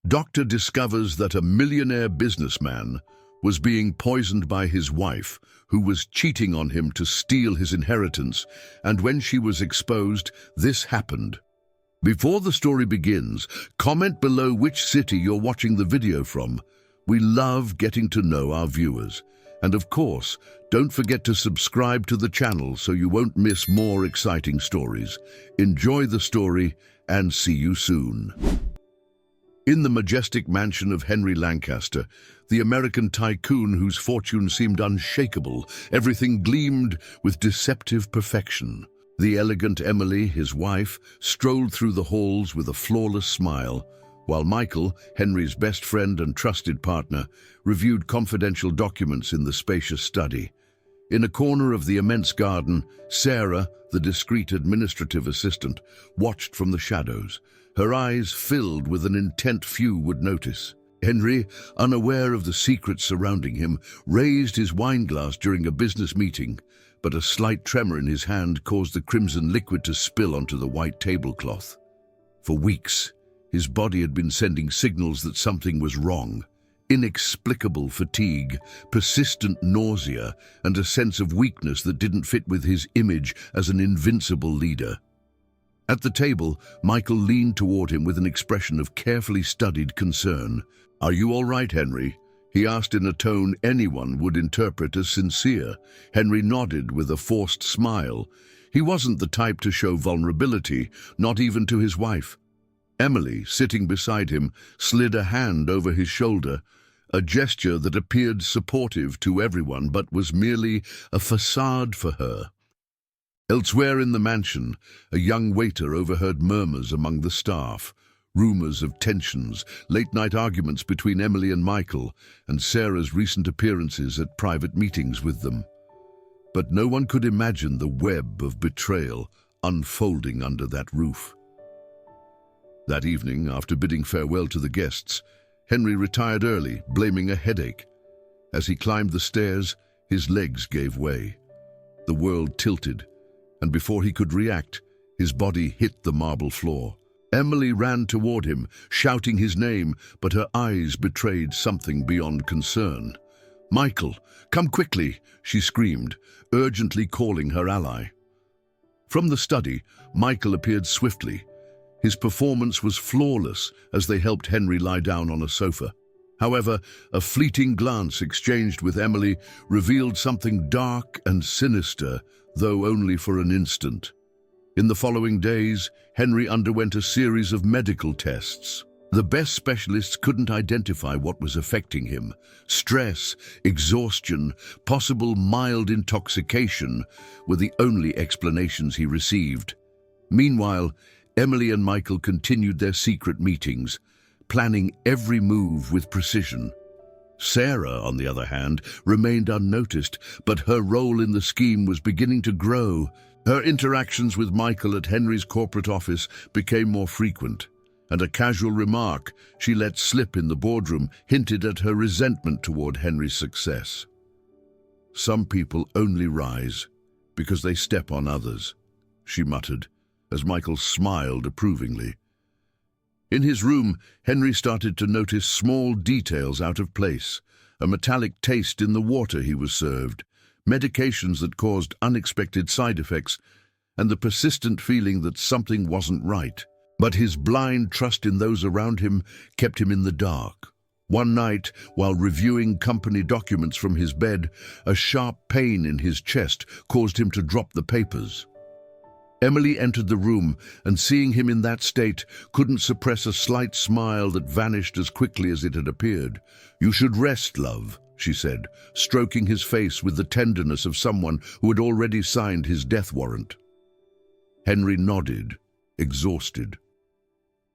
Doctor discovers that a millionaire businessman was being poisoned by his wife, who was cheating on him to steal his inheritance, and when she was exposed, this happened. Before the story begins, comment below which city you're watching the video from. We love getting to know our viewers. And of course, don't forget to subscribe to the channel so you won't miss more exciting stories. Enjoy the story and see you soon. In the majestic mansion of Henry Lancaster, the American tycoon whose fortune seemed unshakable, everything gleamed with deceptive perfection. The elegant Emily, his wife, strolled through the halls with a flawless smile, while Michael, Henry's best friend and trusted partner, reviewed confidential documents in the spacious study. In a corner of the immense garden, Sarah, the discreet administrative assistant, watched from the shadows, her eyes filled with an intent few would notice. Henry, unaware of the secrets surrounding him, raised his wineglass during a business meeting, but a slight tremor in his hand caused the crimson liquid to spill onto the white tablecloth. For weeks, his body had been sending signals that something was wrong. Inexplicable fatigue, persistent nausea, and a sense of weakness that didn't fit with his image as an invincible leader. At the table, Michael leaned toward him with an expression of carefully studied concern. "Are you all right, Henry?" he asked in a tone anyone would interpret as sincere. Henry nodded with a forced smile. He wasn't the type to show vulnerability, not even to his wife. Emily, sitting beside him, slid a hand over his shoulder, a gesture that appeared supportive to everyone but was merely a facade for her. Elsewhere in the mansion, a young waiter overheard murmurs among the staff, rumors of tensions, late-night arguments between Emily and Michael, and Sarah's recent appearances at private meetings with them. But no one could imagine the web of betrayal unfolding under that roof. That evening, after bidding farewell to the guests, Henry retired early, blaming a headache. As he climbed the stairs, his legs gave way. The world tilted, and before he could react, his body hit the marble floor. Emily ran toward him, shouting his name, but her eyes betrayed something beyond concern. "Michael, come quickly," she screamed, urgently calling her ally. From the study, Michael appeared swiftly. His performance was flawless as they helped Henry lie down on a sofa. However, a fleeting glance exchanged with Emily revealed something dark and sinister, though only for an instant. In the following days, Henry underwent a series of medical tests. The best specialists couldn't identify what was affecting him. Stress, exhaustion, possible mild intoxication were the only explanations he received. Meanwhile, Emily and Michael continued their secret meetings, planning every move with precision. Sarah, on the other hand, remained unnoticed, but her role in the scheme was beginning to grow. Her interactions with Michael at Henry's corporate office became more frequent, and a casual remark she let slip in the boardroom hinted at her resentment toward Henry's success. "Some people only rise because they step on others," she muttered, as Michael smiled approvingly. In his room, Henry started to notice small details out of place, a metallic taste in the water he was served, medications that caused unexpected side effects, and the persistent feeling that something wasn't right. But his blind trust in those around him kept him in the dark. One night, while reviewing company documents from his bed, a sharp pain in his chest caused him to drop the papers. Emily entered the room, and seeing him in that state, couldn't suppress a slight smile that vanished as quickly as it had appeared. "You should rest, love," she said, stroking his face with the tenderness of someone who had already signed his death warrant. Henry nodded, exhausted.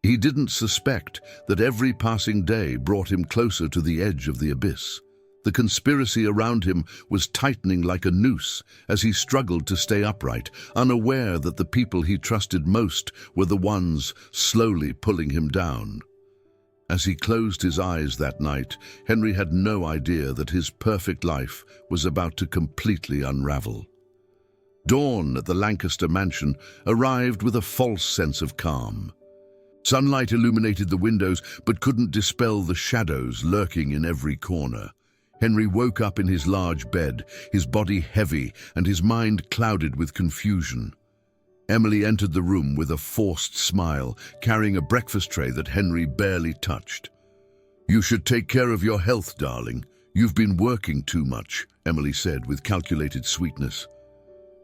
He didn't suspect that every passing day brought him closer to the edge of the abyss. The conspiracy around him was tightening like a noose as he struggled to stay upright, unaware that the people he trusted most were the ones slowly pulling him down. As he closed his eyes that night, Henry had no idea that his perfect life was about to completely unravel. Dawn at the Lancaster mansion arrived with a false sense of calm. Sunlight illuminated the windows, but couldn't dispel the shadows lurking in every corner. Henry woke up in his large bed, his body heavy and his mind clouded with confusion. Emily entered the room with a forced smile, carrying a breakfast tray that Henry barely touched. "You should take care of your health, darling. You've been working too much," Emily said with calculated sweetness.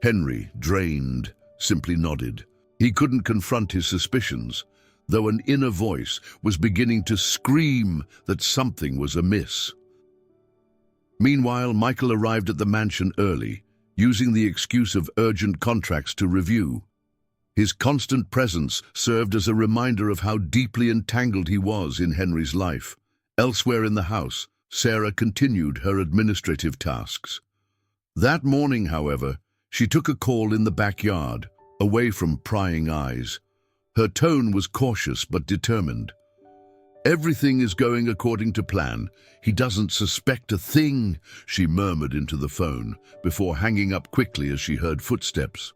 Henry, drained, simply nodded. He couldn't confront his suspicions, though an inner voice was beginning to scream that something was amiss. Meanwhile, Michael arrived at the mansion early, using the excuse of urgent contracts to review. His constant presence served as a reminder of how deeply entangled he was in Henry's life. Elsewhere in the house, Sarah continued her administrative tasks. That morning, however, she took a call in the backyard, away from prying eyes. Her tone was cautious but determined. "Everything is going according to plan. He doesn't suspect a thing," she murmured into the phone, before hanging up quickly as she heard footsteps.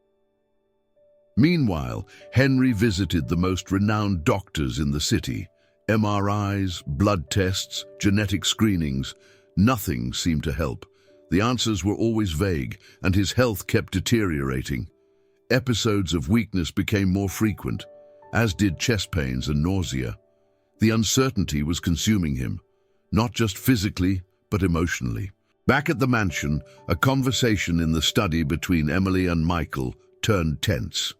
Meanwhile, Henry visited the most renowned doctors in the city. MRIs, blood tests, genetic screenings. Nothing seemed to help. The answers were always vague, and his health kept deteriorating. Episodes of weakness became more frequent, as did chest pains and nausea. The uncertainty was consuming him, not just physically, but emotionally. Back at the mansion, a conversation in the study between Emily and Michael turned tense.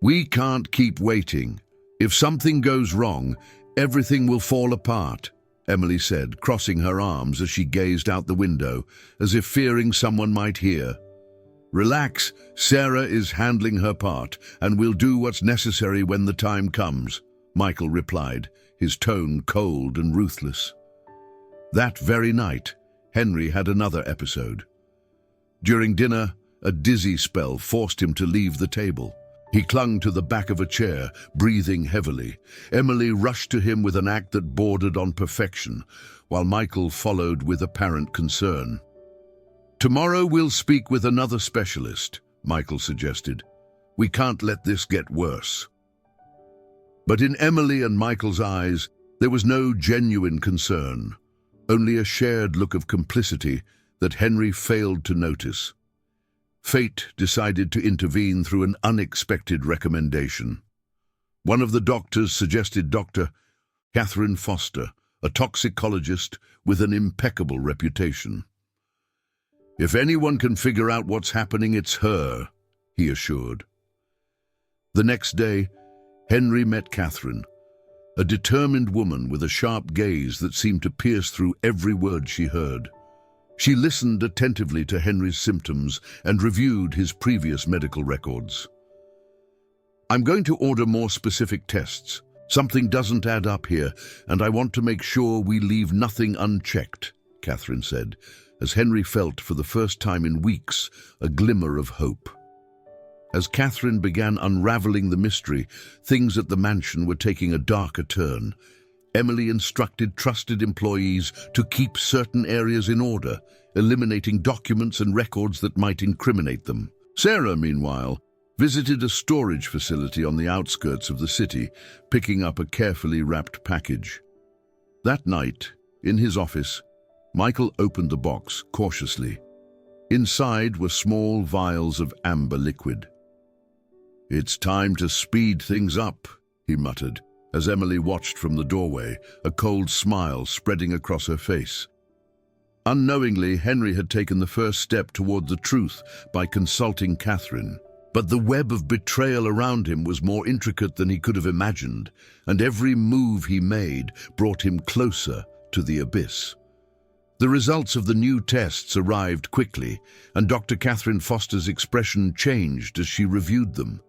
"We can't keep waiting. If something goes wrong, everything will fall apart," Emily said, crossing her arms as she gazed out the window, as if fearing someone might hear. "Relax, Sarah is handling her part, and we'll do what's necessary when the time comes," Michael replied, his tone cold and ruthless. That very night, Henry had another episode. During dinner, a dizzy spell forced him to leave the table. He clung to the back of a chair, breathing heavily. Emily rushed to him with an act that bordered on perfection, while Michael followed with apparent concern. "Tomorrow we'll speak with another specialist," Michael suggested. "We can't let this get worse." But in Emily and Michael's eyes, there was no genuine concern, only a shared look of complicity that Henry failed to notice. Fate decided to intervene through an unexpected recommendation. One of the doctors suggested Dr. Catherine Foster, a toxicologist with an impeccable reputation. "If anyone can figure out what's happening, it's her," he assured. The next day, Henry met Catherine, a determined woman with a sharp gaze that seemed to pierce through every word she heard. She listened attentively to Henry's symptoms and reviewed his previous medical records. "I'm going to order more specific tests. Something doesn't add up here, and I want to make sure we leave nothing unchecked," Catherine said, as Henry felt for the first time in weeks a glimmer of hope. As Catherine began unraveling the mystery, things at the mansion were taking a darker turn. Emily instructed trusted employees to keep certain areas in order, eliminating documents and records that might incriminate them. Sarah, meanwhile, visited a storage facility on the outskirts of the city, picking up a carefully wrapped package. That night, in his office, Michael opened the box cautiously. Inside were small vials of amber liquid. "It's time to speed things up," he muttered, as Emily watched from the doorway, a cold smile spreading across her face. Unknowingly, Henry had taken the first step toward the truth by consulting Catherine. But the web of betrayal around him was more intricate than he could have imagined, and every move he made brought him closer to the abyss. The results of the new tests arrived quickly, and Dr. Catherine Foster's expression changed as she reviewed them.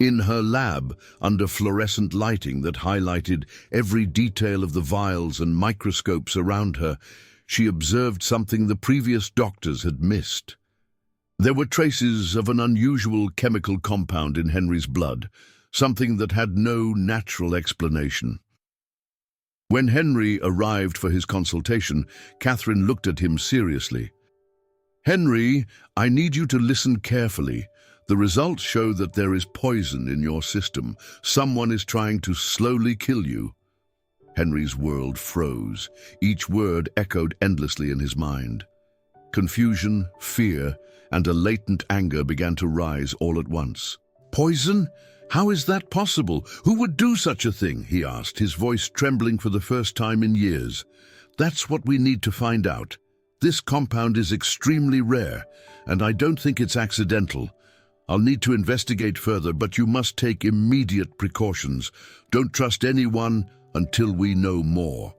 In her lab, under fluorescent lighting that highlighted every detail of the vials and microscopes around her, she observed something the previous doctors had missed. There were traces of an unusual chemical compound in Henry's blood, something that had no natural explanation. When Henry arrived for his consultation, Catherine looked at him seriously. "Henry, I need you to listen carefully. The results show that there is poison in your system. Someone is trying to slowly kill you." Henry's world froze. Each word echoed endlessly in his mind. Confusion, fear, and a latent anger began to rise all at once. "Poison? How is that possible? Who would do such a thing?" he asked, his voice trembling for the first time in years. "That's what we need to find out. This compound is extremely rare, and I don't think it's accidental. I'll need to investigate further, but you must take immediate precautions. Don't trust anyone until we know more."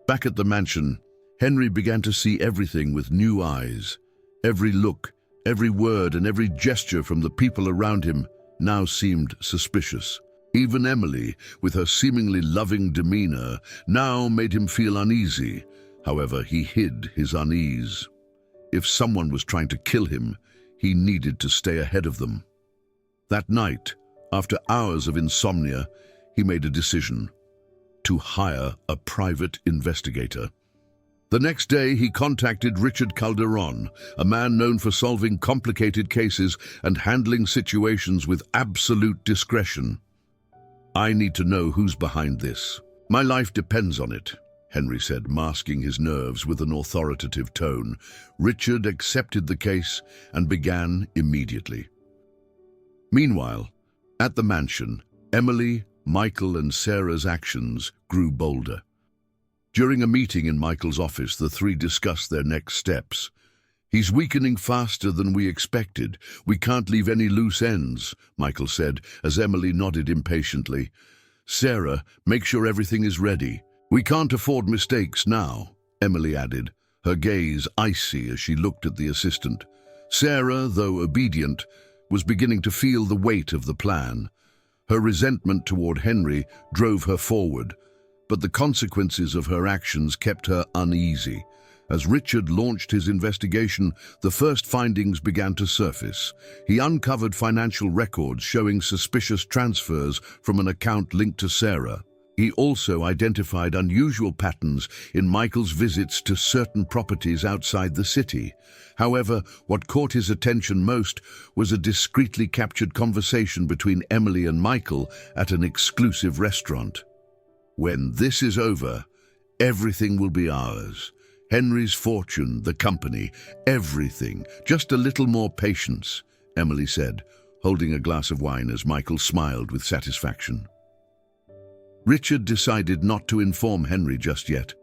Back at the mansion, Henry began to see everything with new eyes. Every look, every word, and every gesture from the people around him now seemed suspicious. Even Emily, with her seemingly loving demeanor, now made him feel uneasy. However, he hid his unease. If someone was trying to kill him, he needed to stay ahead of them. That night, after hours of insomnia, he made a decision: to hire a private investigator. The next day, he contacted Richard Calderon, a man known for solving complicated cases and handling situations with absolute discretion. "I need to know who's behind this. My life depends on it," Henry said, masking his nerves with an authoritative tone. Richard accepted the case and began immediately. Meanwhile, at the mansion, Emily, Michael, and Sarah's actions grew bolder. During a meeting in Michael's office, the three discussed their next steps. "He's weakening faster than we expected. We can't leave any loose ends," Michael said, as Emily nodded impatiently. "Sarah, make sure everything is ready. We can't afford mistakes now," Emily added, her gaze icy as she looked at the assistant. Sarah, though obedient, was beginning to feel the weight of the plan. Her resentment toward Henry drove her forward, but the consequences of her actions kept her uneasy. As Richard launched his investigation, the first findings began to surface. He uncovered financial records showing suspicious transfers from an account linked to Sarah. He also identified unusual patterns in Michael's visits to certain properties outside the city. However, what caught his attention most was a discreetly captured conversation between Emily and Michael at an exclusive restaurant. "When this is over, everything will be ours. Henry's fortune, the company, everything. Just a little more patience," Emily said, holding a glass of wine as Michael smiled with satisfaction. Richard decided not to inform Henry just yet.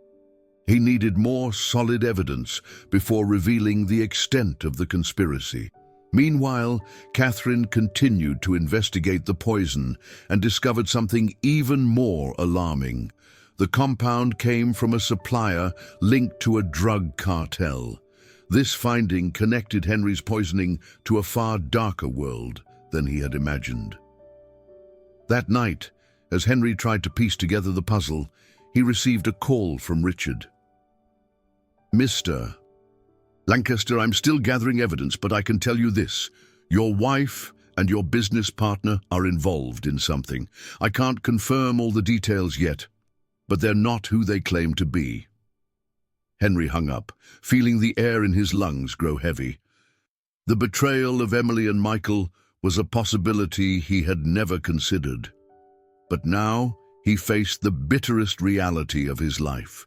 He needed more solid evidence before revealing the extent of the conspiracy. Meanwhile, Catherine continued to investigate the poison and discovered something even more alarming. The compound came from a supplier linked to a drug cartel. This finding connected Henry's poisoning to a far darker world than he had imagined. That night, as Henry tried to piece together the puzzle, he received a call from Richard. "Mr. Lancaster, I'm still gathering evidence, but I can tell you this. Your wife and your business partner are involved in something. I can't confirm all the details yet, but they're not who they claim to be." Henry hung up, feeling the air in his lungs grow heavy. The betrayal of Emily and Michael was a possibility he had never considered. But now he faced the bitterest reality of his life.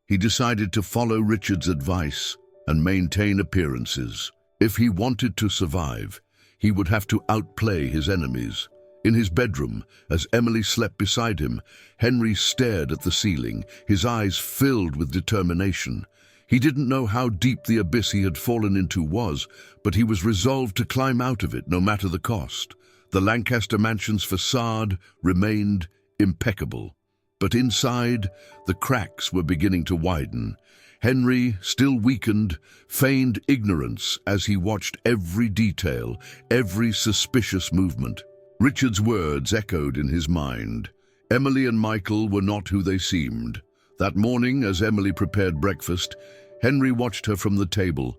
He decided to follow Richard's advice and maintain appearances. If he wanted to survive, he would have to outplay his enemies. In his bedroom, as Emily slept beside him, Henry stared at the ceiling, his eyes filled with determination. He didn't know how deep the abyss he had fallen into was, but he was resolved to climb out of it no matter the cost. The Lancaster mansion's facade remained impeccable, but inside, the cracks were beginning to widen. Henry, still weakened, feigned ignorance as he watched every detail, every suspicious movement. Richard's words echoed in his mind. Emily and Michael were not who they seemed. That morning, as Emily prepared breakfast, Henry watched her from the table.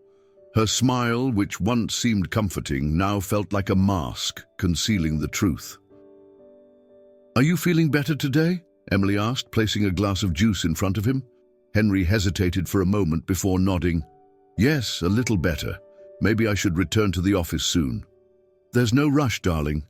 Her smile, which once seemed comforting, now felt like a mask concealing the truth. "Are you feeling better today?" Emily asked, placing a glass of juice in front of him. Henry hesitated for a moment before nodding. "Yes, a little better. Maybe I should return to the office soon." "There's no rush, darling.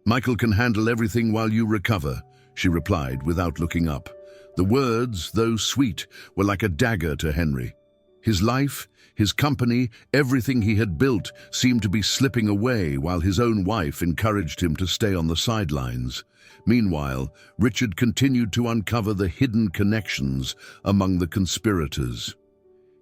Michael can handle everything while you recover," she replied without looking up. The words, though sweet, were like a dagger to Henry. His life, his company, everything he had built seemed to be slipping away while his own wife encouraged him to stay on the sidelines. Meanwhile, Richard continued to uncover the hidden connections among the conspirators.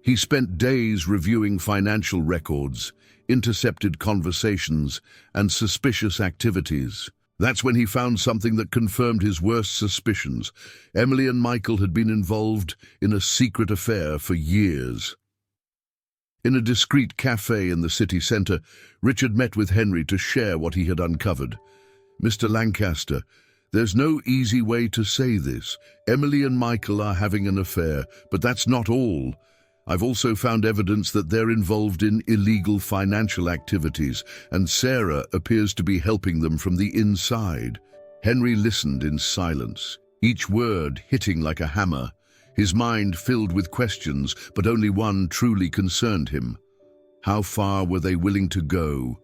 He spent days reviewing financial records, intercepted conversations, and suspicious activities. That's when he found something that confirmed his worst suspicions. Emily and Michael had been involved in a secret affair for years. In a discreet cafe in the city centre, Richard met with Henry to share what he had uncovered. "Mr. Lancaster, there's no easy way to say this. Emily and Michael are having an affair, but that's not all. I've also found evidence that they're involved in illegal financial activities, and Sarah appears to be helping them from the inside." Henry listened in silence, each word hitting like a hammer. His mind filled with questions, but only one truly concerned him. How far were they willing to go?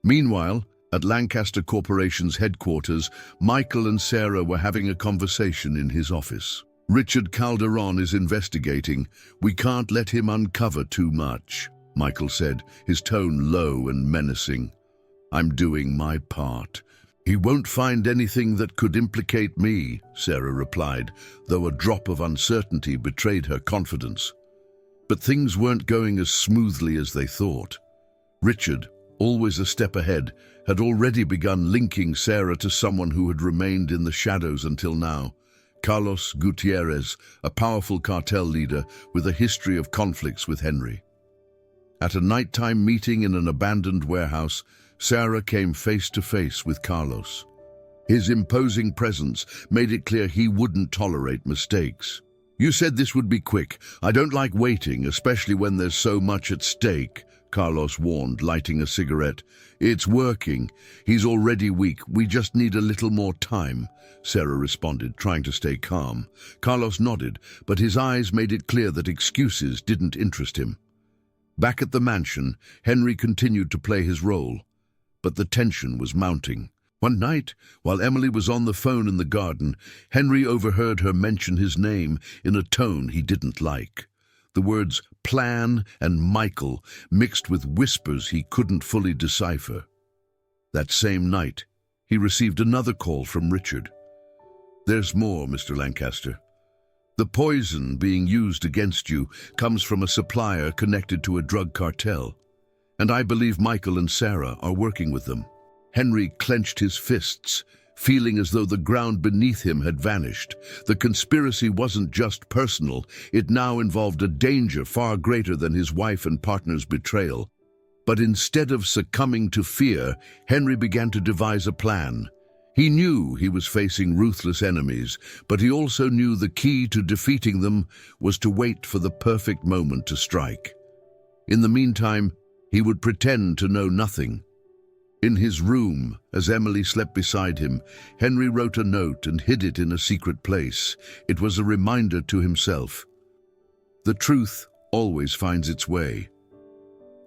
Meanwhile, at Lancaster Corporation's headquarters, Michael and Sarah were having a conversation in his office. "Richard Calderon is investigating. We can't let him uncover too much," Michael said, his tone low and menacing. "I'm doing my part." "He won't find anything that could implicate me," Sarah replied, though a drop of uncertainty betrayed her confidence. But things weren't going as smoothly as they thought. Richard, always a step ahead, had already begun linking Sarah to someone who had remained in the shadows until now. Carlos Gutierrez, a powerful cartel leader with a history of conflicts with Henry. At a nighttime meeting in an abandoned warehouse, Sarah came face to face with Carlos. His imposing presence made it clear he wouldn't tolerate mistakes. "You said this would be quick. I don't like waiting, especially when there's so much at stake," Carlos warned, lighting a cigarette. "It's working. He's already weak. We just need a little more time," Sarah responded, trying to stay calm. Carlos nodded, but his eyes made it clear that excuses didn't interest him. Back at the mansion, Henry continued to play his role, but the tension was mounting. One night, while Emily was on the phone in the garden, Henry overheard her mention his name in a tone he didn't like. The words "plan" and "Michael" mixed with whispers he couldn't fully decipher. That same night, he received another call from Richard. "There's more, Mr. Lancaster. The poison being used against you comes from a supplier connected to a drug cartel, and I believe Michael and Sarah are working with them." Henry clenched his fists, feeling as though the ground beneath him had vanished. The conspiracy wasn't just personal, it now involved a danger far greater than his wife and partner's betrayal. But instead of succumbing to fear, Henry began to devise a plan. He knew he was facing ruthless enemies, but he also knew the key to defeating them was to wait for the perfect moment to strike. In the meantime, he would pretend to know nothing. In his room, as Emily slept beside him, Henry wrote a note and hid it in a secret place. It was a reminder to himself. The truth always finds its way,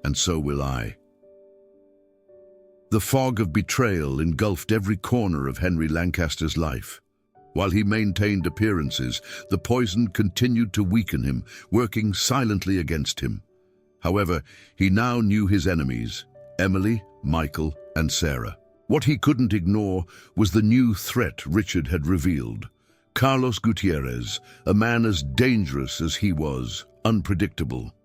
and so will I. The fog of betrayal engulfed every corner of Henry Lancaster's life. While he maintained appearances, the poison continued to weaken him, working silently against him. However, he now knew his enemies: Emily, Michael, and Sarah. What he couldn't ignore was the new threat Richard had revealed. Carlos Gutierrez, a man as dangerous as he was unpredictable.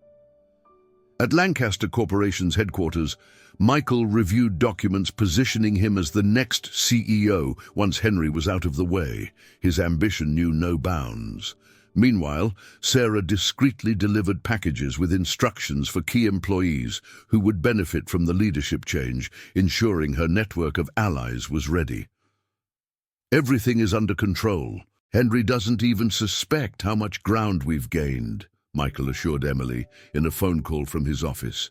At Lancaster Corporation's headquarters, Michael reviewed documents positioning him as the next CEO once Henry was out of the way. His ambition knew no bounds. Meanwhile, Sarah discreetly delivered packages with instructions for key employees who would benefit from the leadership change, ensuring her network of allies was ready. "Everything is under control. Henry doesn't even suspect how much ground we've gained," Michael assured Emily in a phone call from his office.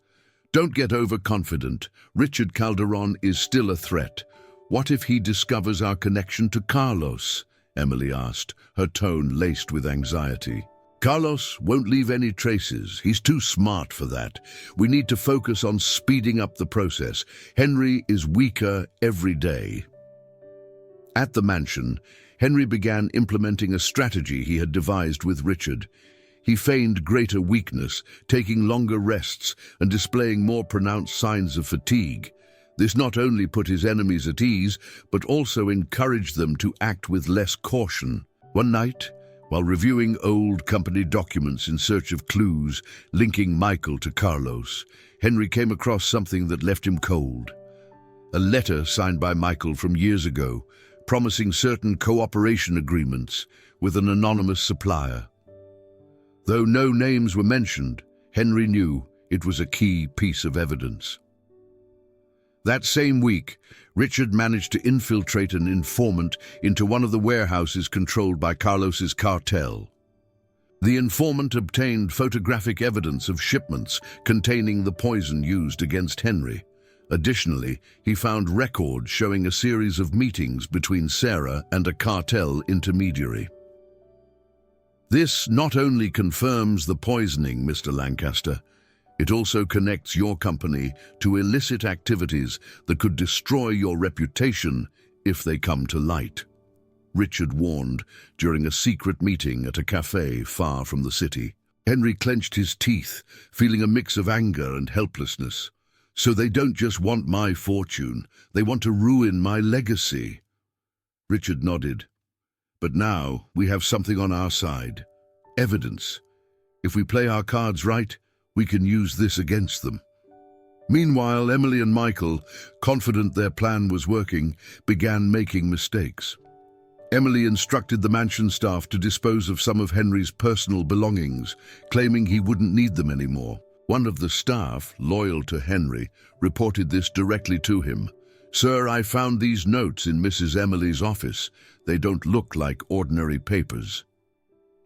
"Don't get overconfident. Richard Calderon is still a threat. What if he discovers our connection to Carlos?" Emily asked, her tone laced with anxiety. Carlos won't leave any traces. He's too smart for that. We need to focus on speeding up the process. Henry is weaker every day. At the mansion, Henry began implementing a strategy he had devised with Richard. He feigned greater weakness, taking longer rests and displaying more pronounced signs of fatigue. This not only put his enemies at ease, but also encouraged them to act with less caution. One night, while reviewing old company documents in search of clues linking Michael to Carlos, Henry came across something that left him cold. A letter signed by Michael from years ago, promising certain cooperation agreements with an anonymous supplier. Though no names were mentioned, Henry knew it was a key piece of evidence. That same week, Richard managed to infiltrate an informant into one of the warehouses controlled by Carlos's cartel. The informant obtained photographic evidence of shipments containing the poison used against Henry. Additionally, he found records showing a series of meetings between Sarah and a cartel intermediary. This not only confirms the poisoning, Mr. Lancaster, it also connects your company to illicit activities that could destroy your reputation if they come to light, Richard warned during a secret meeting at a cafe far from the city. Henry clenched his teeth, feeling a mix of anger and helplessness. So they don't just want my fortune, they want to ruin my legacy. Richard nodded. But now we have something on our side. Evidence. If we play our cards right, we can use this against them. Meanwhile, Emily and Michael, confident their plan was working, began making mistakes. Emily instructed the mansion staff to dispose of some of Henry's personal belongings, claiming he wouldn't need them anymore. One of the staff, loyal to Henry, reported this directly to him. "Sir, I found these notes in Mrs. Emily's office. They don't look like ordinary papers."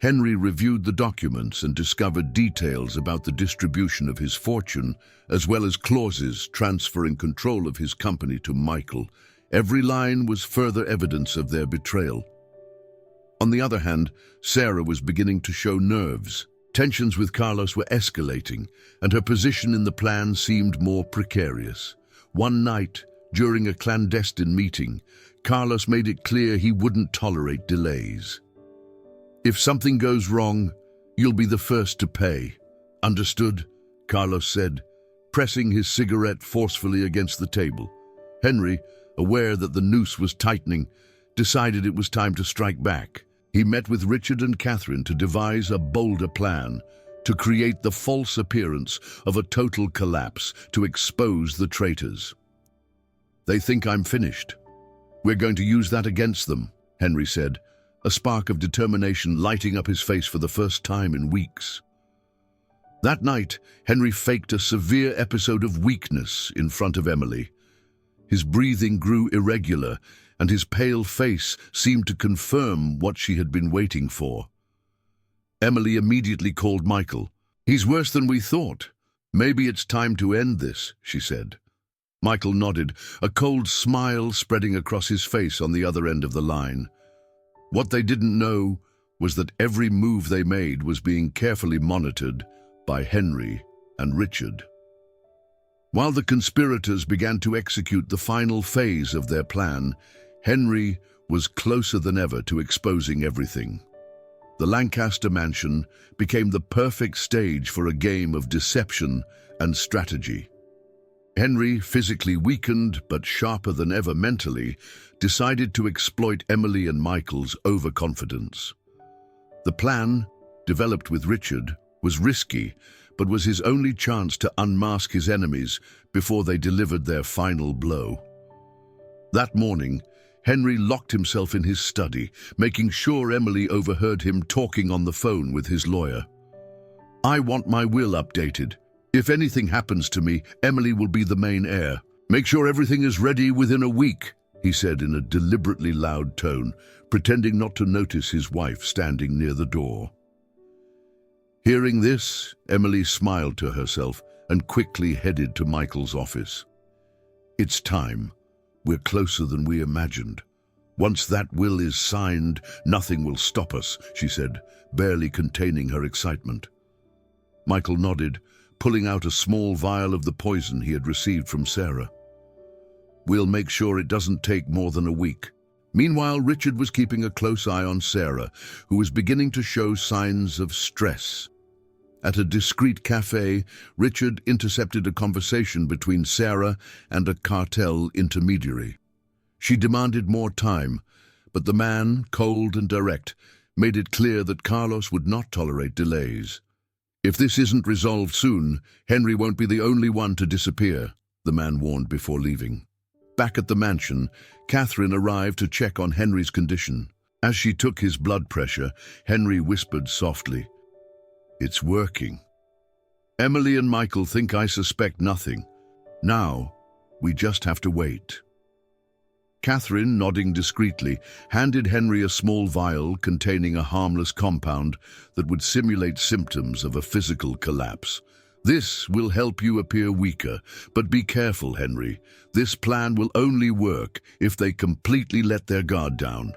Henry reviewed the documents and discovered details about the distribution of his fortune, as well as clauses transferring control of his company to Michael. Every line was further evidence of their betrayal. On the other hand, Sarah was beginning to show nerves. Tensions with Carlos were escalating, and her position in the plan seemed more precarious. One night, during a clandestine meeting, Carlos made it clear he wouldn't tolerate delays. "If something goes wrong, you'll be the first to pay." "Understood," Carlos said, pressing his cigarette forcefully against the table. Henry, aware that the noose was tightening, decided it was time to strike back. He met with Richard and Catherine to devise a bolder plan, to create the false appearance of a total collapse, to expose the traitors. "They think I'm finished. We're going to use that against them," Henry said, a spark of determination lighting up his face for the first time in weeks. That night, Henry faked a severe episode of weakness in front of Emily. His breathing grew irregular, and his pale face seemed to confirm what she had been waiting for. Emily immediately called Michael. "He's worse than we thought. Maybe it's time to end this," she said. Michael nodded, a cold smile spreading across his face on the other end of the line. What they didn't know was that every move they made was being carefully monitored by Henry and Richard. While the conspirators began to execute the final phase of their plan, Henry was closer than ever to exposing everything. The Lancaster mansion became the perfect stage for a game of deception and strategy. Henry, physically weakened but sharper than ever mentally, decided to exploit Emily and Michael's overconfidence. The plan, developed with Richard, was risky, but was his only chance to unmask his enemies before they delivered their final blow. That morning, Henry locked himself in his study, making sure Emily overheard him talking on the phone with his lawyer. "I want my will updated. If anything happens to me, Emily will be the main heir. Make sure everything is ready within a week," he said in a deliberately loud tone, pretending not to notice his wife standing near the door. Hearing this, Emily smiled to herself and quickly headed to Michael's office. "It's time. We're closer than we imagined. "Once that will is signed, nothing will stop us," she said, barely containing her excitement. Michael nodded, pulling out a small vial of the poison he had received from Sarah. "We'll make sure it doesn't take more than a week." Meanwhile, Richard was keeping a close eye on Sarah, who was beginning to show signs of stress. At a discreet cafe, Richard intercepted a conversation between Sarah and a cartel intermediary. She demanded more time, but the man, cold and direct, made it clear that Carlos would not tolerate delays. "If this isn't resolved soon, Henry won't be the only one to disappear," the man warned before leaving. Back at the mansion, Catherine arrived to check on Henry's condition. As she took his blood pressure, Henry whispered softly, "It's working. Emily and Michael think I suspect nothing. Now, we just have to wait." Catherine, nodding discreetly, handed Henry a small vial containing a harmless compound that would simulate symptoms of a physical collapse. "This will help you appear weaker, but be careful, Henry. This plan will only work if they completely let their guard down."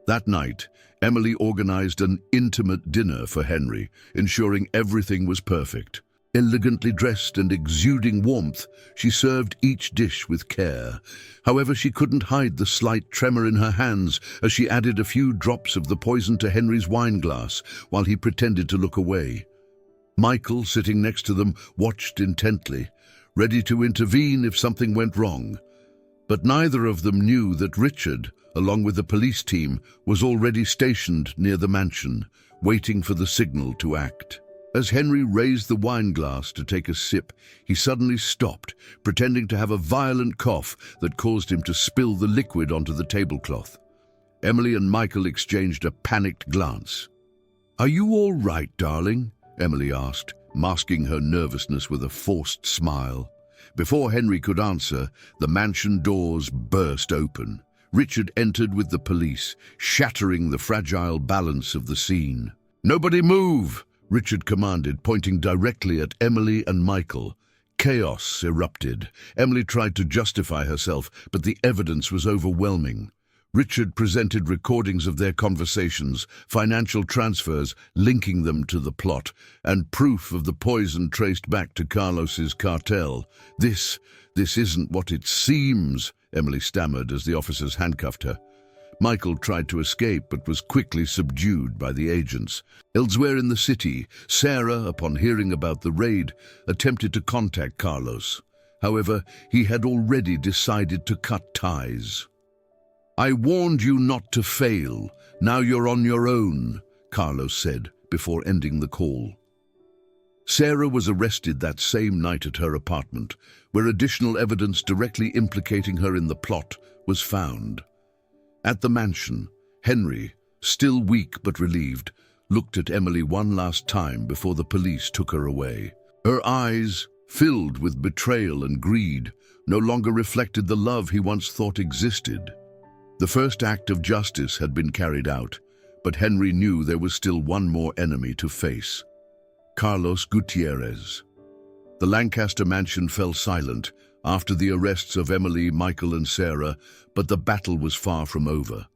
That night, Emily organized an intimate dinner for Henry, ensuring everything was perfect. Elegantly dressed and exuding warmth, she served each dish with care. However, she couldn't hide the slight tremor in her hands as she added a few drops of the poison to Henry's wine glass while he pretended to look away. Michael, sitting next to them, watched intently, ready to intervene if something went wrong. But neither of them knew that Richard, along with the police team, was already stationed near the mansion, waiting for the signal to act. As Henry raised the wine glass to take a sip, he suddenly stopped, pretending to have a violent cough that caused him to spill the liquid onto the tablecloth. Emily and Michael exchanged a panicked glance. "Are you all right, darling?" Emily asked, masking her nervousness with a forced smile. Before Henry could answer, the mansion doors burst open. Richard entered with the police, shattering the fragile balance of the scene. "Nobody move!" Richard commanded, pointing directly at Emily and Michael. Chaos erupted. Emily tried to justify herself, but the evidence was overwhelming. Richard presented recordings of their conversations, financial transfers linking them to the plot, and proof of the poison traced back to Carlos's cartel. This isn't what it seems," Emily stammered as the officers handcuffed her. Michael tried to escape but was quickly subdued by the agents. Elsewhere in the city, Sarah, upon hearing about the raid, attempted to contact Carlos. However, he had already decided to cut ties. "I warned you not to fail. Now you're on your own," Carlos said before ending the call. Sarah was arrested that same night at her apartment, where additional evidence directly implicating her in the plot was found. At the mansion, Henry, still weak but relieved, looked at Emily one last time before the police took her away. Her eyes, filled with betrayal and greed, no longer reflected the love he once thought existed. The first act of justice had been carried out, but Henry knew there was still one more enemy to face: Carlos Gutierrez. The Lancaster mansion fell silent after the arrests of Emily, Michael, and Sarah, but the battle was far from over.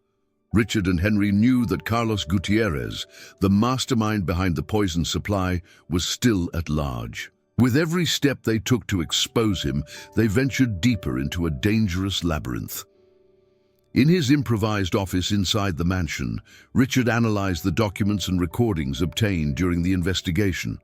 Richard and Henry knew that Carlos Gutierrez, the mastermind behind the poison supply, was still at large. With every step they took to expose him, they ventured deeper into a dangerous labyrinth. In his improvised office inside the mansion, Richard analyzed the documents and recordings obtained during the investigation.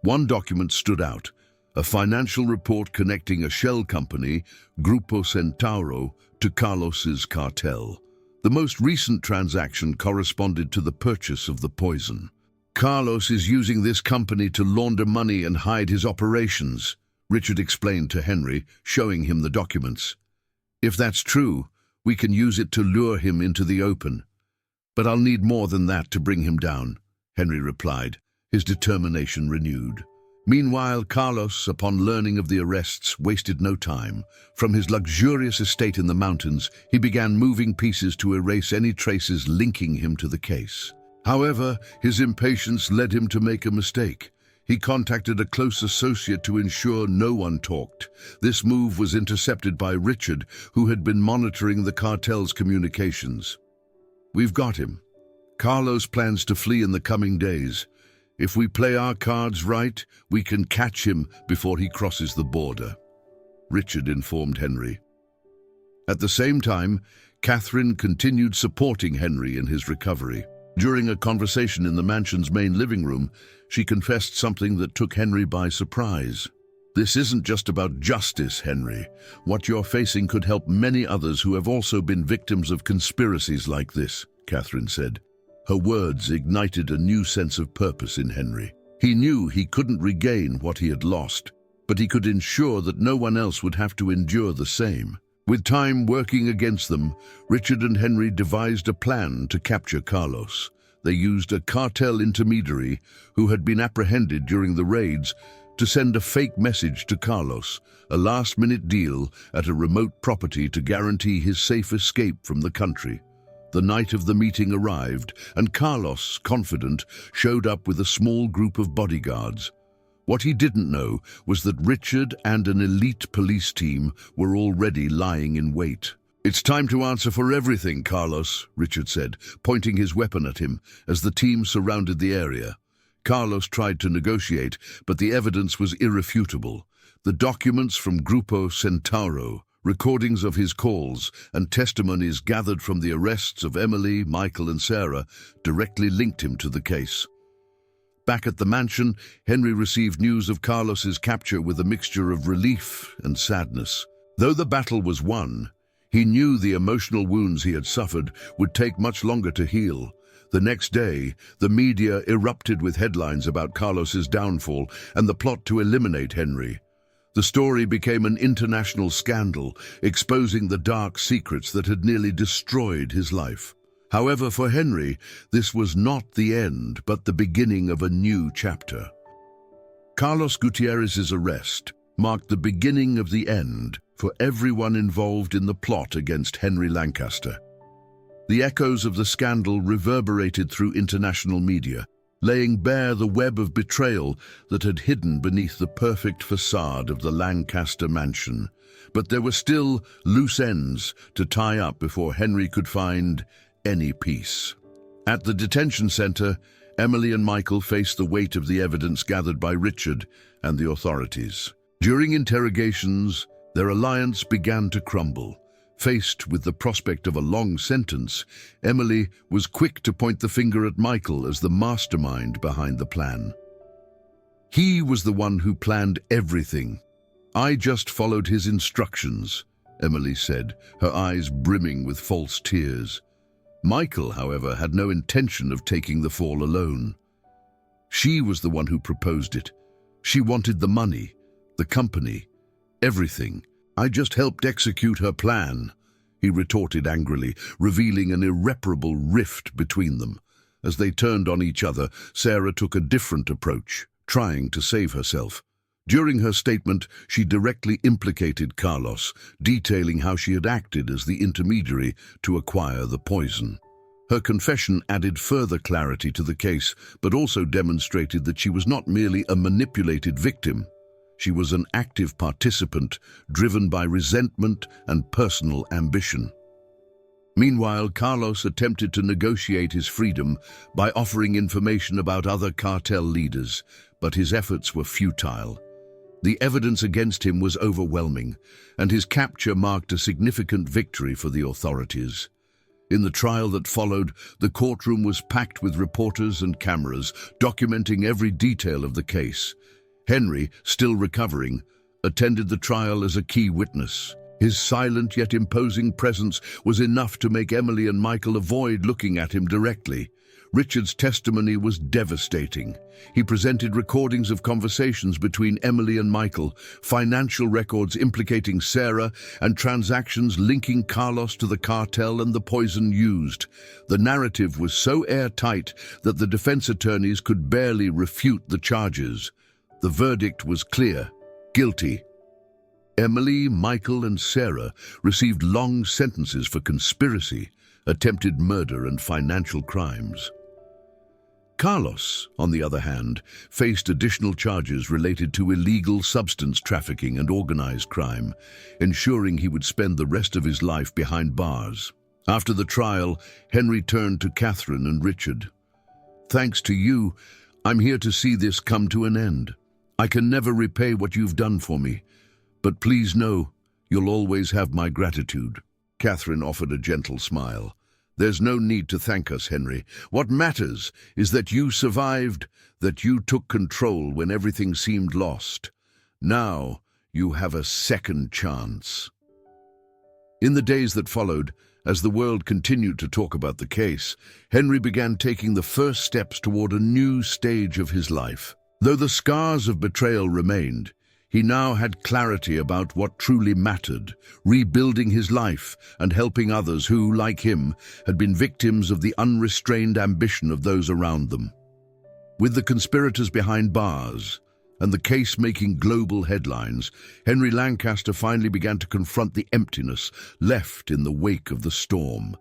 One document stood out: a financial report connecting a shell company, Grupo Centauro, to Carlos's cartel. The most recent transaction corresponded to the purchase of the poison. "Carlos is using this company to launder money and hide his operations," Richard explained to Henry, showing him the documents. "If that's true, we can use it to lure him into the open. But I'll need more than that to bring him down," Henry replied, his determination renewed. Meanwhile, Carlos, upon learning of the arrests, wasted no time. From his luxurious estate in the mountains, he began moving pieces to erase any traces linking him to the case. However, his impatience led him to make a mistake. He contacted a close associate to ensure no one talked. This move was intercepted by Richard, who had been monitoring the cartel's communications. "We've got him. Carlos plans to flee in the coming days. If we play our cards right, we can catch him before he crosses the border," Richard informed Henry. At the same time, Catherine continued supporting Henry in his recovery. During a conversation in the mansion's main living room, she confessed something that took Henry by surprise. "This isn't just about justice, Henry. What you're facing could help many others who have also been victims of conspiracies like this," Catherine said. Her words ignited a new sense of purpose in Henry. He knew he couldn't regain what he had lost, but he could ensure that no one else would have to endure the same. With time working against them, Richard and Henry devised a plan to capture Carlos. They used a cartel intermediary who had been apprehended during the raids to send a fake message to Carlos, a last-minute deal at a remote property to guarantee his safe escape from the country. The night of the meeting arrived, and Carlos, confident, showed up with a small group of bodyguards. What he didn't know was that Richard and an elite police team were already lying in wait. "It's time to answer for everything, Carlos," Richard said, pointing his weapon at him as the team surrounded the area. Carlos tried to negotiate, but the evidence was irrefutable. The documents from Grupo Centauro, recordings of his calls, and testimonies gathered from the arrests of Emily, Michael, and Sarah directly linked him to the case. Back at the mansion, Henry received news of Carlos's capture with a mixture of relief and sadness. Though the battle was won, he knew the emotional wounds he had suffered would take much longer to heal. The next day, the media erupted with headlines about Carlos's downfall and the plot to eliminate Henry. The story became an international scandal, exposing the dark secrets that had nearly destroyed his life. However, for Henry, this was not the end, but the beginning of a new chapter. Carlos Gutierrez's arrest marked the beginning of the end for everyone involved in the plot against Henry Lancaster. The echoes of the scandal reverberated through international media, laying bare the web of betrayal that had hidden beneath the perfect facade of the Lancaster mansion. But there were still loose ends to tie up before Henry could find any peace. At the detention center, Emily and Michael faced the weight of the evidence gathered by Richard and the authorities. During interrogations, their alliance began to crumble. Faced with the prospect of a long sentence, Emily was quick to point the finger at Michael as the mastermind behind the plan. "He was the one who planned everything. I just followed his instructions," Emily said, her eyes brimming with false tears. Michael, however, had no intention of taking the fall alone. "She was the one who proposed it. She wanted the money, the company, everything. I just helped execute her plan," he retorted angrily, revealing an irreparable rift between them. As they turned on each other, Sarah took a different approach, trying to save herself. During her statement, she directly implicated Carlos, detailing how she had acted as the intermediary to acquire the poison. Her confession added further clarity to the case, but also demonstrated that she was not merely a manipulated victim. She was an active participant, driven by resentment and personal ambition. Meanwhile, Carlos attempted to negotiate his freedom by offering information about other cartel leaders, but his efforts were futile. The evidence against him was overwhelming, and his capture marked a significant victory for the authorities. In the trial that followed, the courtroom was packed with reporters and cameras, documenting every detail of the case. Henry, still recovering, attended the trial as a key witness. His silent yet imposing presence was enough to make Emily and Michael avoid looking at him directly. Richard's testimony was devastating. He presented recordings of conversations between Emily and Michael, financial records implicating Sarah, and transactions linking Carlos to the cartel and the poison used. The narrative was so airtight that the defense attorneys could barely refute the charges. The verdict was clear: guilty. Emily, Michael, and Sarah received long sentences for conspiracy, attempted murder, and financial crimes. Carlos, on the other hand, faced additional charges related to illegal substance trafficking and organized crime, ensuring he would spend the rest of his life behind bars. After the trial, Henry turned to Catherine and Richard. "Thanks to you, I'm here to see this come to an end. I can never repay what you've done for me, but please know you'll always have my gratitude." Catherine offered a gentle smile. "There's no need to thank us, Henry. What matters is that you survived, that you took control when everything seemed lost. Now you have a second chance." In the days that followed, as the world continued to talk about the case, Henry began taking the first steps toward a new stage of his life. Though the scars of betrayal remained, he now had clarity about what truly mattered, rebuilding his life and helping others who, like him, had been victims of the unrestrained ambition of those around them. With the conspirators behind bars and the case making global headlines, Henry Lancaster finally began to confront the emptiness left in the wake of the storm.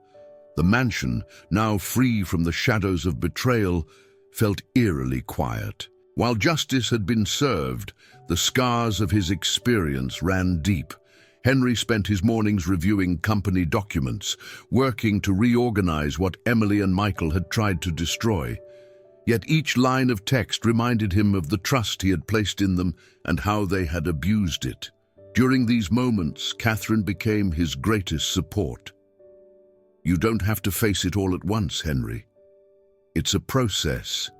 The mansion, now free from the shadows of betrayal, felt eerily quiet. While justice had been served, the scars of his experience ran deep. Henry spent his mornings reviewing company documents, working to reorganize what Emily and Michael had tried to destroy. Yet each line of text reminded him of the trust he had placed in them and how they had abused it. During these moments, Catherine became his greatest support. "You don't have to face it all at once, Henry. It's a process,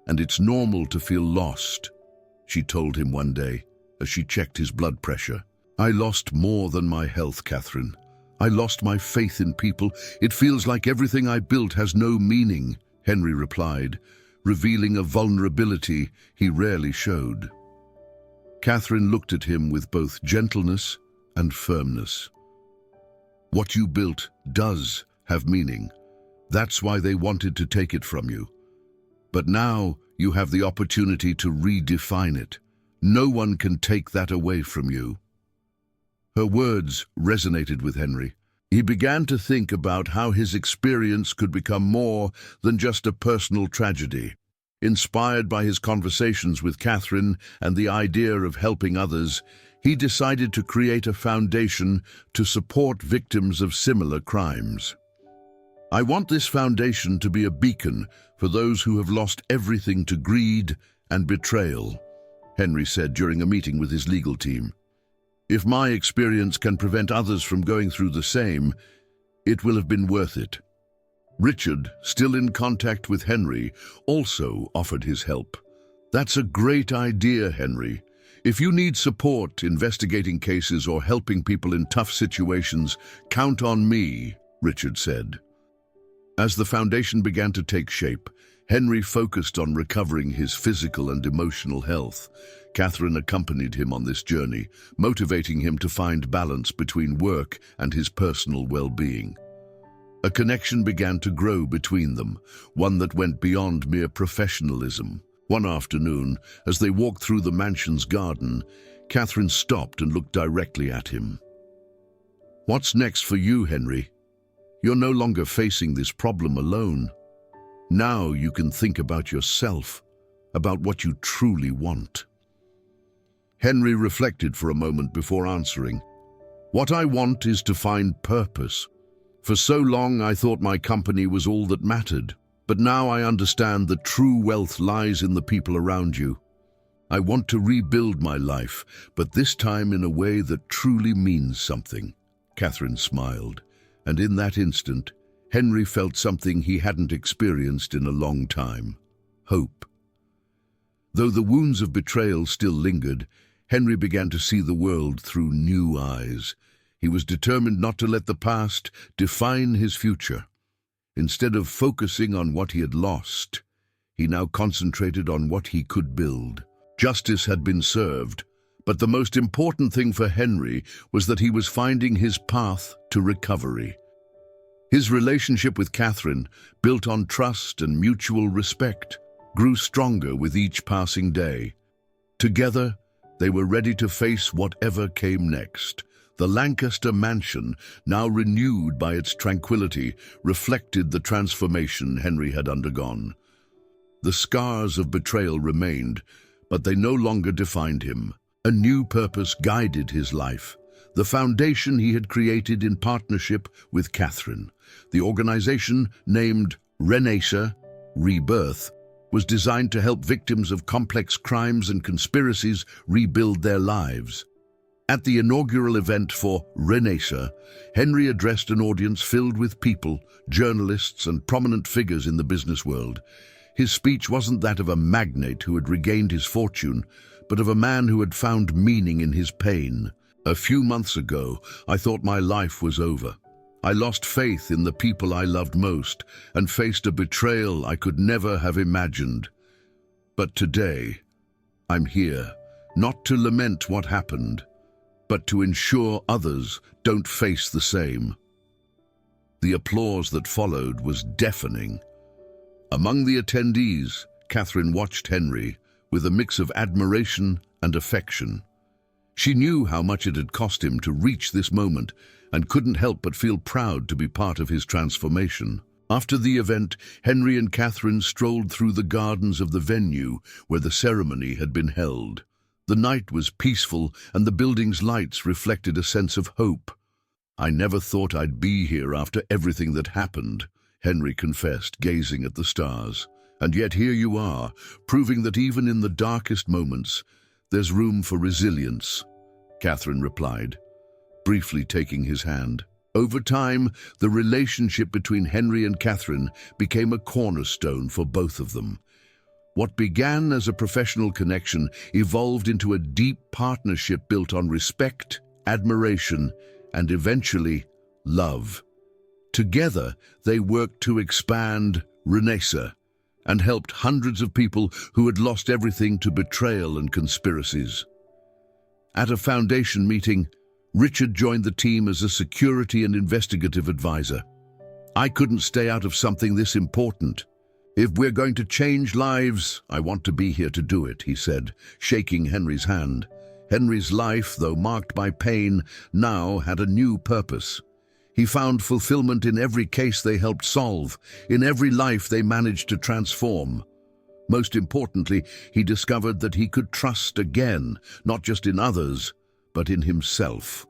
and it's normal to feel lost," she told him one day as she checked his blood pressure. "I lost more than my health, Catherine. I lost my faith in people. It feels like everything I built has no meaning," Henry replied, revealing a vulnerability he rarely showed. Catherine looked at him with both gentleness and firmness. "What you built does have meaning. That's why they wanted to take it from you. But now you have the opportunity to redefine it. No one can take that away from you." Her words resonated with Henry. He began to think about how his experience could become more than just a personal tragedy. Inspired by his conversations with Catherine and the idea of helping others, he decided to create a foundation to support victims of similar crimes. "I want this foundation to be a beacon for those who have lost everything to greed and betrayal," Henry said during a meeting with his legal team. "If my experience can prevent others from going through the same, it will have been worth it." Richard, still in contact with Henry, also offered his help. "That's a great idea, Henry. If you need support investigating cases or helping people in tough situations, count on me," Richard said. As the foundation began to take shape, Henry focused on recovering his physical and emotional health. Catherine accompanied him on this journey, motivating him to find balance between work and his personal well-being. A connection began to grow between them, one that went beyond mere professionalism. One afternoon, as they walked through the mansion's garden, Catherine stopped and looked directly at him. "What's next for you, Henry? You're no longer facing this problem alone. Now you can think about yourself, about what you truly want." Henry reflected for a moment before answering. "What I want is to find purpose. For so long I thought my company was all that mattered, but now I understand that true wealth lies in the people around you. I want to rebuild my life, but this time in a way that truly means something." Catherine smiled, and in that instant, Henry felt something he hadn't experienced in a long time: hope. Though the wounds of betrayal still lingered, Henry began to see the world through new eyes. He was determined not to let the past define his future. Instead of focusing on what he had lost, he now concentrated on what he could build. Justice had been served, but the most important thing for Henry was that he was finding his path to recovery. His relationship with Catherine, built on trust and mutual respect, grew stronger with each passing day. Together, they were ready to face whatever came next. The Lancaster mansion, now renewed by its tranquility, reflected the transformation Henry had undergone. The scars of betrayal remained, but they no longer defined him. A new purpose guided his life. The foundation he had created in partnership with Catherine. The organization, named Renaissance Rebirth, was designed to help victims of complex crimes and conspiracies rebuild their lives. At the inaugural event for Renaissance, Henry addressed an audience filled with people, journalists, and prominent figures in the business world. His speech wasn't that of a magnate who had regained his fortune, but of a man who had found meaning in his pain. A few months ago, I thought my life was over. I lost faith in the people I loved most and faced a betrayal I could never have imagined. But today, I'm here, not to lament what happened, but to ensure others don't face the same. The applause that followed was deafening. Among the attendees, Catherine watched Henry with a mix of admiration and affection. She knew how much it had cost him to reach this moment and couldn't help but feel proud to be part of his transformation. After the event, Henry and Catherine strolled through the gardens of the venue where the ceremony had been held. The night was peaceful and the building's lights reflected a sense of hope. "I never thought I'd be here after everything that happened," Henry confessed, gazing at the stars. "And yet here you are, proving that even in the darkest moments, there's room for resilience," Catherine replied, briefly taking his hand. Over time, the relationship between Henry and Catherine became a cornerstone for both of them. What began as a professional connection evolved into a deep partnership built on respect, admiration, and eventually, love. Together, they worked to expand Renaissance and helped hundreds of people who had lost everything to betrayal and conspiracies. At a foundation meeting, Richard joined the team as a security and investigative advisor. "I couldn't stay out of something this important. If we're going to change lives, I want to be here to do it," he said, shaking Henry's hand. Henry's life, though marked by pain, now had a new purpose. He found fulfillment in every case they helped solve, in every life they managed to transform. Most importantly, he discovered that he could trust again, not just in others, but in himself.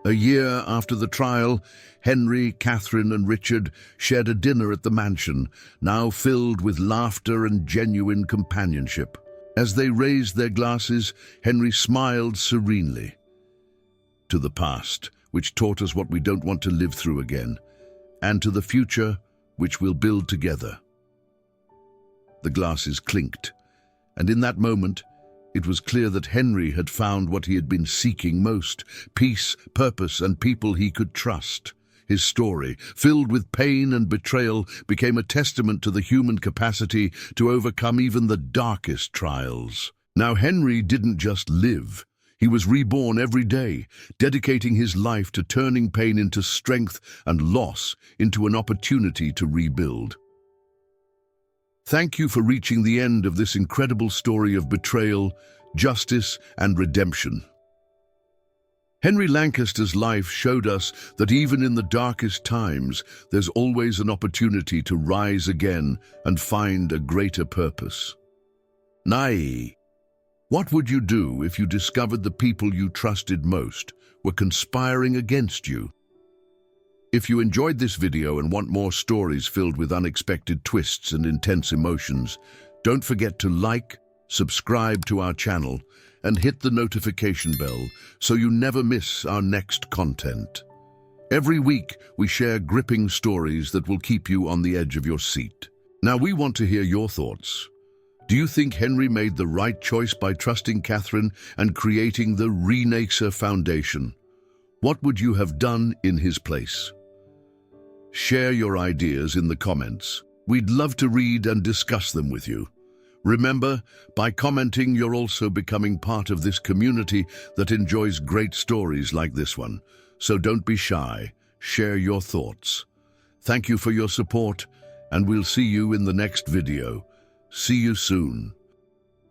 A year after the trial, Henry, Catherine, and Richard shared a dinner at the mansion, now filled with laughter and genuine companionship. As they raised their glasses, Henry smiled serenely. "To the past, which taught us what we don't want to live through again, and to the future, which we'll build together." The glasses clinked, and in that moment, it was clear that Henry had found what he had been seeking most: peace, purpose, and people he could trust. His story, filled with pain and betrayal, became a testament to the human capacity to overcome even the darkest trials. Now Henry didn't just live. He was reborn every day, dedicating his life to turning pain into strength and loss into an opportunity to rebuild. Thank you for reaching the end of this incredible story of betrayal, justice, and redemption. Henry Lancaster's life showed us that even in the darkest times, there's always an opportunity to rise again and find a greater purpose. Nai, what would you do if you discovered the people you trusted most were conspiring against you? If you enjoyed this video and want more stories filled with unexpected twists and intense emotions, don't forget to like, subscribe to our channel, and hit the notification bell so you never miss our next content. Every week, we share gripping stories that will keep you on the edge of your seat. Now, we want to hear your thoughts. Do you think Henry made the right choice by trusting Catherine and creating the Renaissance Foundation? What would you have done in his place? Share your ideas in the comments. We'd love to read and discuss them with you. Remember, by commenting, you're also becoming part of this community that enjoys great stories like this one. So don't be shy. Share your thoughts. Thank you for your support, and we'll see you in the next video. See you soon.